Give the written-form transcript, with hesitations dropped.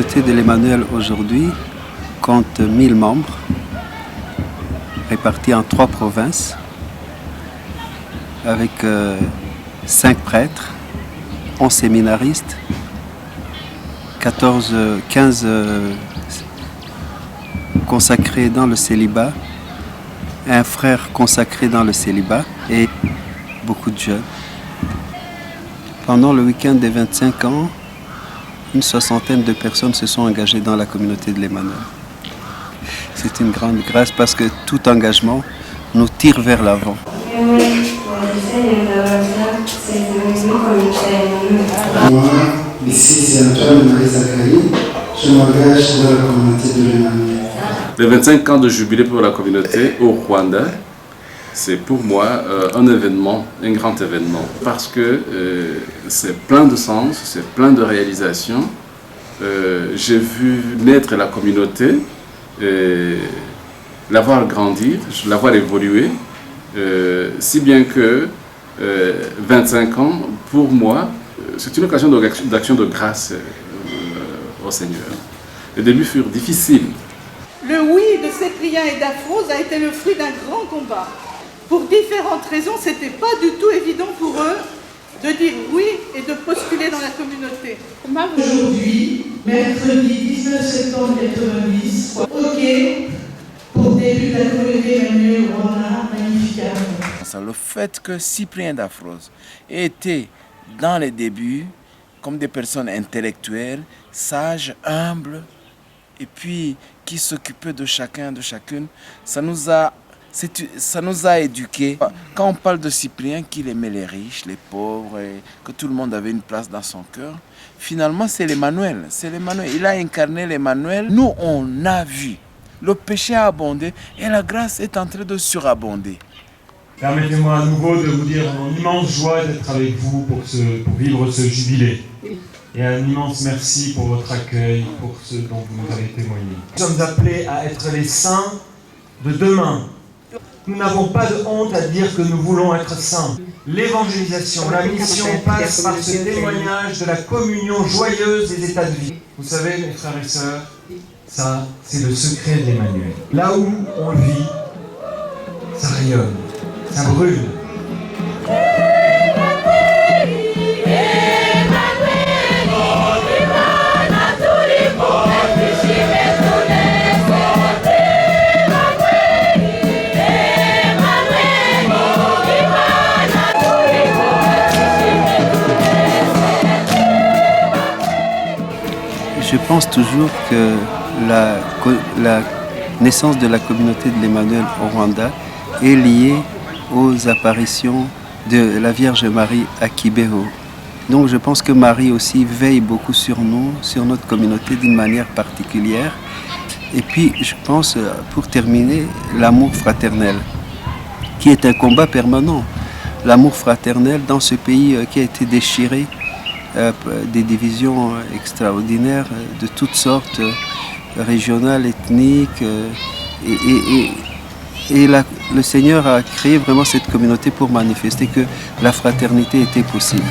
communauté de l'Emmanuel aujourd'hui compte 1000 membres, répartis en 3 provinces, avec 5 prêtres, 11 séminaristes, 15 consacrés dans le célibat, un frère consacré dans le célibat et beaucoup de jeunes. Pendant le week-end des 25 ans, une soixantaine de personnes se sont engagées dans la communauté de l'Emmanuel. C'est une grande grâce parce que tout engagement nous tire vers l'avant. Moi, ici c'est Antoine Marie Zachary, je m'engage dans la communauté de l'Emmanuel. Les 25 ans de jubilé pour la communauté au Rwanda, c'est pour moi un événement, un grand événement, parce que c'est plein de sens, c'est plein de réalisations. J'ai vu naître la communauté, la voir grandir, la voir évoluer, si bien que 25 ans, pour moi, c'est une occasion d'action de grâce au Seigneur. Les débuts furent difficiles. Le oui de Cyprien et d'Afrose a été le fruit d'un grand combat. Pour différentes raisons, ce n'était pas du tout évident pour eux de dire oui et de postuler dans la communauté. Aujourd'hui, mercredi 19 septembre 1990, OK pour début de la communauté Emmanuel Rwanda, magnifique. Le fait que Cyprien d'Afrose était dans les débuts comme des personnes intellectuelles, sages, humbles, et puis qui s'occupaient de chacun, de chacune, ça nous a éduqués. Quand on parle de Cyprien, qu'il aimait les riches, les pauvres, et que tout le monde avait une place dans son cœur, finalement c'est l'Emmanuel. C'est l'Emmanuel. Il a incarné l'Emmanuel. Nous, on a vu. Le péché a abondé et la grâce est en train de surabonder. Permettez-moi à nouveau de vous dire mon immense joie d'être avec vous pour vivre ce jubilé. Et un immense merci pour votre accueil, pour ce dont vous nous avez témoigné. Nous sommes appelés à être les saints de demain. Nous n'avons pas de honte à dire que nous voulons être saints. L'évangélisation, la mission passe par ce témoignage de la communion joyeuse des états de vie. Vous savez, mes frères et sœurs, ça, c'est le secret de l'Emmanuel. Là où on le vit, ça rayonne, ça brûle. Je pense toujours que la naissance de la communauté de l'Emmanuel au Rwanda est liée aux apparitions de la Vierge Marie à Kibeho. Donc je pense que Marie aussi veille beaucoup sur nous, sur notre communauté d'une manière particulière. Et puis je pense, pour terminer, l'amour fraternel, qui est un combat permanent. L'amour fraternel dans ce pays qui a été déchiré, des divisions extraordinaires de toutes sortes, régionales, ethniques. Et le Seigneur a créé vraiment cette communauté pour manifester que la fraternité était possible.